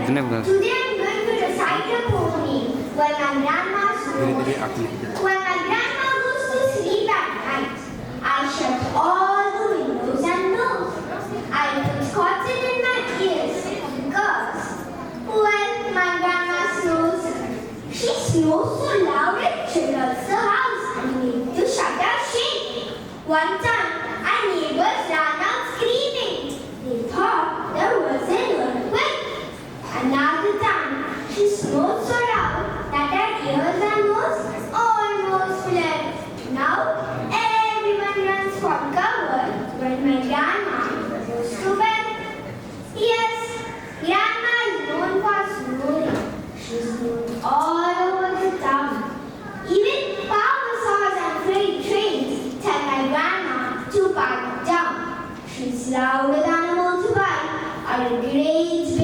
Today I'm going to recite a poem when my grandma goes to sleep at night. I shut all the windows and doors. I put cotton in my ears because, well, my grandma snores. She snores so loud it triggers the house and makes the shutters shake. One time, our neighbors ran out screaming. They thought there was an earthquake. Another time, she snores so loud that her ears and nose almost fled. Now, everyone runs for cover when my grandma goes to bed. Yes, grandma is known for snoring. She's known all over the town. Even power saws and freight trains tell my grandma to pipe down. She's louder than a motorbike or a great